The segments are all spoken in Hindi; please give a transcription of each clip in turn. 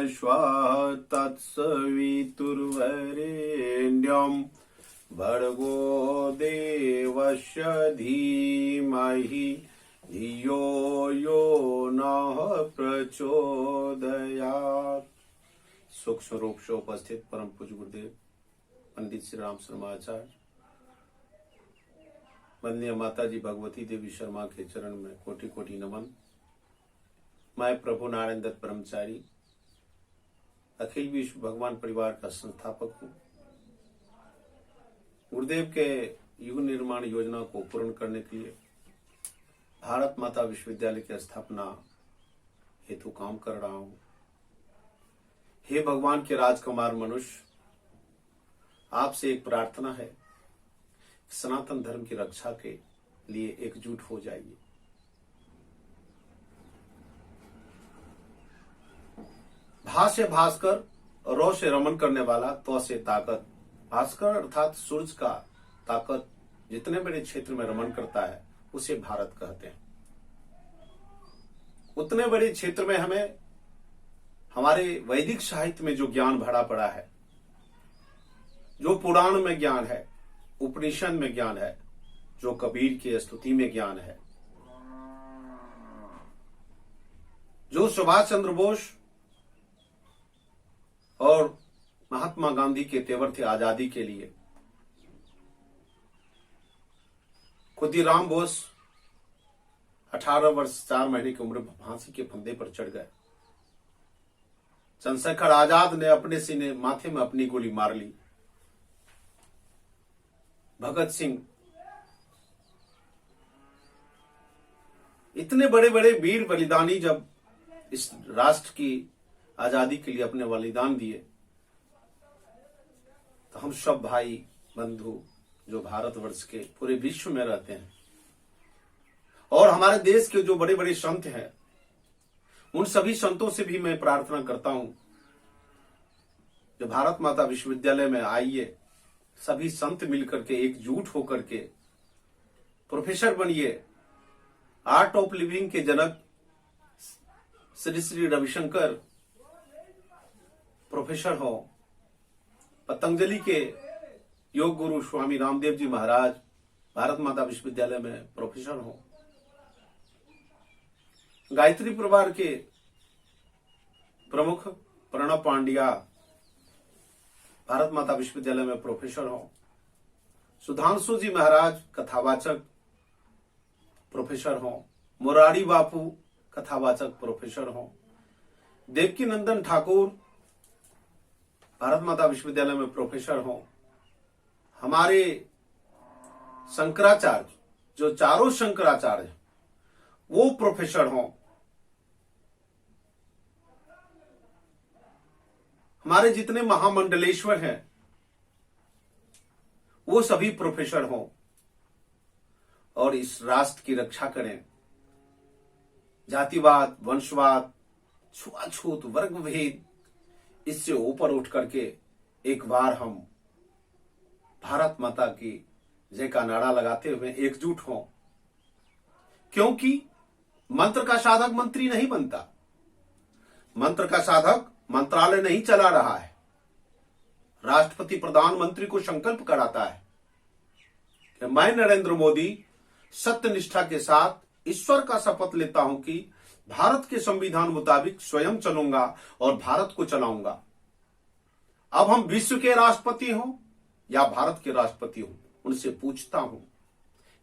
स्वः तत्सवितुर्वरेण्यं भर्गो देवस्य धीमहि धियो यो नः प्रचोदयात्। सूक्ष्म रूप से उपस्थित परम पूज्य गुरुदेव पंडित श्री राम शर्माचार्य, वंदनीय माता जी भगवती देवी शर्मा के चरण में कोटि कोटि नमन। मैं प्रभु नारायण दत्त ब्रह्मचारी अखिल विश्व भगवान परिवार का संस्थापक हूँ। गुरुदेव के युग निर्माण योजना को पूर्ण करने के लिए भारत माता विश्वविद्यालय की स्थापना हेतु काम कर रहा हूँ। हे भगवान के राजकुमार मनुष्य, आपसे एक प्रार्थना है, सनातन धर्म की रक्षा के लिए एकजुट हो जाइए। भा से भास्कर, रो से रमन करने वाला, तो से ताकत। भास्कर अर्थात सूरज का ताकत जितने बड़े क्षेत्र में रमन करता है उसे भारत कहते हैं। उतने बड़े क्षेत्र में हमें हमारे वैदिक साहित्य में जो ज्ञान भरा पड़ा है, जो पुराण में ज्ञान है, उपनिषद में ज्ञान है, जो कबीर की स्तुति में ज्ञान है, जो सुभाष चंद्र बोस और महात्मा गांधी के तेवर थे आजादी के लिए। खुदीराम बोस 18 वर्ष 4 महीने की उम्र में फांसी के फंदे पर चढ़ गए। चंद्रशेखर आजाद ने अपने सीने माथे में अपनी गोली मार ली। भगत सिंह, इतने बड़े बड़े वीर बलिदानी जब इस राष्ट्र की आजादी के लिए अपने बलिदान दिए, तो हम सब भाई बंधु जो भारतवर्ष के पूरे विश्व में रहते हैं और हमारे देश के जो बड़े बड़े संत हैं, उन सभी संतों से भी मैं प्रार्थना करता हूं, जो भारत माता विश्वविद्यालय में आइए, सभी संत मिलकर के एकजुट होकर के प्रोफेसर बनिए। आर्ट ऑफ लिविंग के जनक श्री श्री रविशंकर प्रोफेसर हो, पतंजलि के योग गुरु स्वामी रामदेव जी महाराज भारत माता विश्वविद्यालय में प्रोफेसर हो, गायत्री परिवार के प्रमुख प्रणव पांड्या भारत माता विश्वविद्यालय में प्रोफेसर हो, सुधांशु जी महाराज कथावाचक प्रोफेसर हो, मुरारी बापू कथावाचक प्रोफेसर हो, देवकी नंदन ठाकुर भारत माता विश्वविद्यालय में प्रोफेसर हो, हमारे शंकराचार्य जो चारों शंकराचार्य वो प्रोफेसर हो, हमारे जितने महामंडलेश्वर हैं वो सभी प्रोफेसर हो और इस राष्ट्र की रक्षा करें। जातिवाद, वंशवाद, छुआछूत, वर्ग भेद, इससे ऊपर उठ करके एक बार हम भारत माता की जय का नारा लगाते हुए एकजुट हों, क्योंकि मंत्र का साधक मंत्री नहीं बनता, मंत्र का साधक मंत्रालय नहीं चला रहा है, राष्ट्रपति प्रधानमंत्री को संकल्प कराता है कि मैं नरेंद्र मोदी सत्यनिष्ठा के साथ ईश्वर का शपथ लेता हूं कि भारत के संविधान मुताबिक स्वयं चलूंगा और भारत को चलाऊंगा। अब हम विश्व के राष्ट्रपति हों या भारत के राष्ट्रपति हों, उनसे पूछता हूं।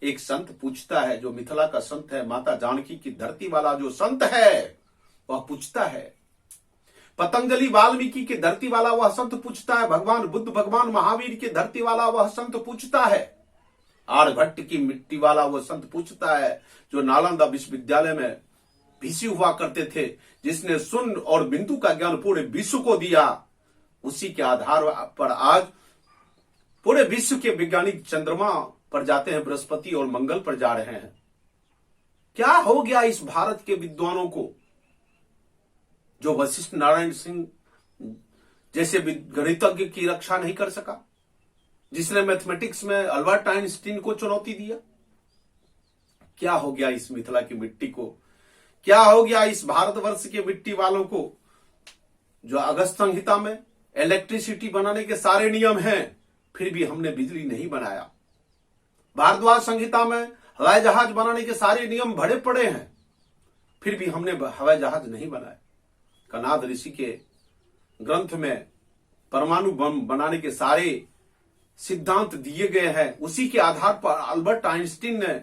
एक संत पूछता है, जो मिथिला का संत है, माता जानकी की धरती वाला जो संत है वह पूछता है। पतंजलि वाल्मीकि की धरती वाला वह संत पूछता है। भगवान बुद्ध, भगवान महावीर की धरती वाला वह संत पूछता है। आर्यभट्ट की मिट्टी वाला वह संत पूछता है, जो नालंदा विश्वविद्यालय में वीसी हुआ करते थे, जिसने शून्य और बिंदु का ज्ञान पूरे विश्व को दिया। उसी के आधार पर आज पूरे विश्व के वैज्ञानिक चंद्रमा पर जाते हैं, बृहस्पति और मंगल पर जा रहे हैं। क्या हो गया इस भारत के विद्वानों को, जो वशिष्ठ नारायण सिंह जैसे गणितज्ञ की रक्षा नहीं कर सका, जिसने मैथमेटिक्स में अल्बर्ट आइंस्टीन को चुनौती दिया? क्या हो गया इस मिथिला की मिट्टी को? क्या हो गया इस भारतवर्ष के मिट्टी वालों को, जो अगस्त संहिता में इलेक्ट्रिसिटी बनाने के सारे नियम हैं, फिर भी हमने बिजली नहीं बनाया। भारद्वाज संहिता में हवाई जहाज बनाने के सारे नियम भरे पड़े हैं, फिर भी हमने हवाई जहाज नहीं बनाए। कनाद ऋषि के ग्रंथ में परमाणु बम बनाने के सारे सिद्धांत दिए गए हैं। उसी के आधार पर अल्बर्ट आइंस्टीन ने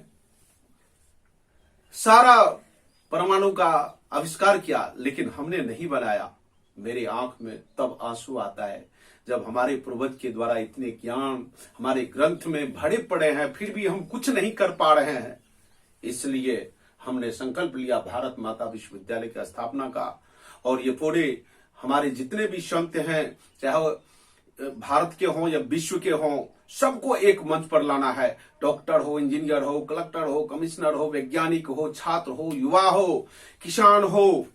सारा परमाणु का आविष्कार किया, लेकिन हमने नहीं बनाया। मेरी आंख में तब आंसू आता है जब हमारे पूर्वज के द्वारा इतने ज्ञान हमारे ग्रंथ में भरे पड़े हैं, फिर भी हम कुछ नहीं कर पा रहे हैं। इसलिए हमने संकल्प लिया भारत माता विश्वविद्यालय की स्थापना का, और ये पूरे हमारे जितने भी संत हैं, चाहे भारत के हों या विश्व के हों, सबको एक मंच पर लाना है। डॉक्टर हो, इंजीनियर हो, कलेक्टर हो, कमिश्नर हो, वैज्ञानिक हो, छात्र हो, युवा हो, किसान हो,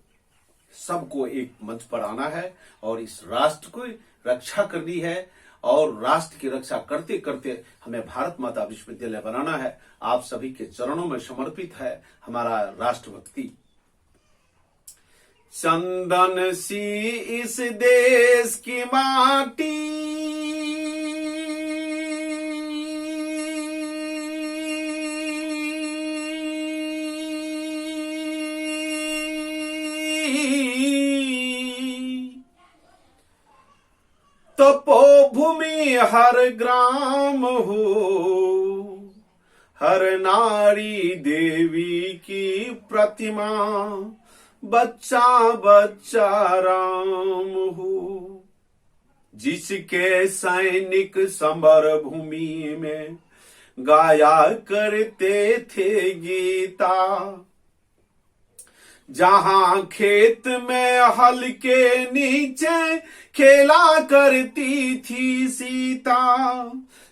सबको एक मंच पर आना है और इस राष्ट्र को रक्षा करनी है। और राष्ट्र की रक्षा करते करते हमें भारत माता विश्वविद्यालय बनाना है। आप सभी के चरणों में समर्पित है हमारा राष्ट्रभक्ति। चंदन सी इस देश की माटी, तपोभूमि हर ग्राम हो, हर नारी देवी की प्रतिमा, बच्चा बच्चा राम हो। जिसके सैनिक समर भूमि में गाया करते थे गीता, जहां खेत में हल के नीचे खेला करती थी सीता।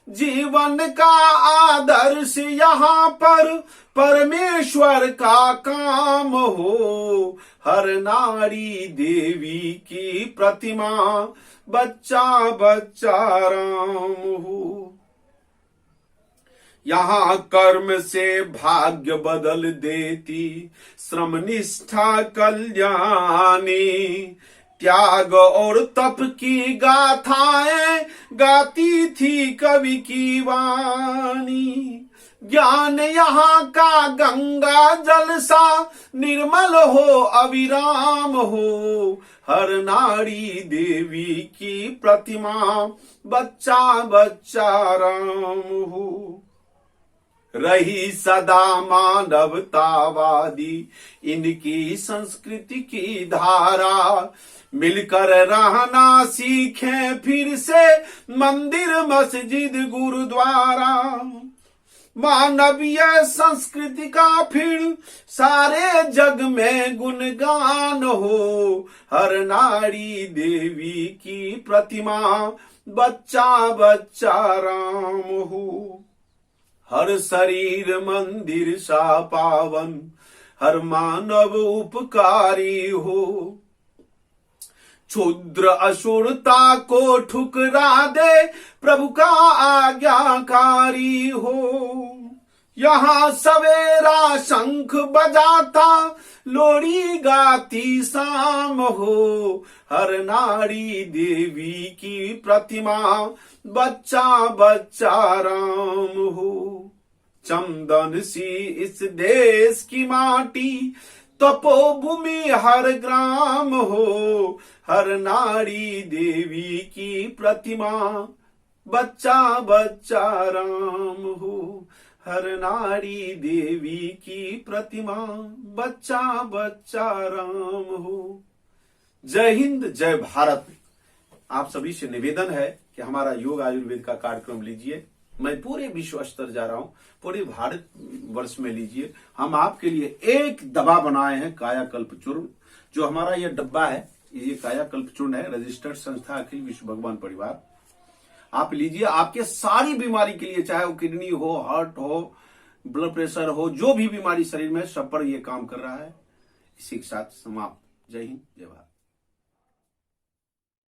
जीवन का आदर्श यहाँ पर परमेश्वर का काम हो, हर नारी देवी की प्रतिमा, बच्चा बच्चा राम हो। यहाँ कर्म से भाग्य बदल देती श्रम निष्ठा कल्याणी, त्याग और तप की गाथाएं गाती थी कवि की वाणी। ज्ञान यहाँ का गंगा जल सा निर्मल हो, अविराम हो, हर नारी देवी की प्रतिमा, बच्चा बच्चा राम हो। रही सदा मानवतावादी इनकी संस्कृति की धारा, मिलकर रहना सीखें फिर से मंदिर मस्जिद गुरुद्वारा। मानवीय संस्कृति का फिर सारे जग में गुणगान हो, हर नारी देवी की प्रतिमा, बच्चा बच्चा राम हो। हर शरीर मंदिर सा पावन, हर मानव उपकारी हो। क्षुद्र असुरता को ठुकरा दे, प्रभु का आज्ञाकारी हो। यहाँ सवेरा शंख बजाता, लोरी गाती शाम हो, हर नारी देवी की प्रतिमा, बच्चा बच्चा राम हो। चंदन सी इस देश की माटी, तपोभूमि हर ग्राम हो, हर नारी देवी की प्रतिमा, बच्चा बच्चा राम हो, हर नारी देवी की प्रतिमा, बच्चा बच्चा राम हो। जय हिंद, जय भारत। आप सभी से निवेदन है कि हमारा योग आयुर्वेद का कार्यक्रम लीजिए। मैं पूरे विश्व स्तर जा रहा हूं, पूरे भारत वर्ष में लीजिए। हम आपके लिए एक दवा बनाए हैं, कायाकल्प चूर्ण। जो हमारा ये डब्बा है, ये कायाकल्प चूर्ण है, रजिस्टर्ड संस्था अखिल विश्व भगवान परिवार। आप लीजिए, आपके सारी बीमारी के लिए, चाहे वो किडनी हो, हार्ट हो, ब्लड प्रेशर हो, जो भी बीमारी शरीर में, सब पर ये काम कर रहा है। इसी के साथ समाप्त। जय हिंद, जय भारत।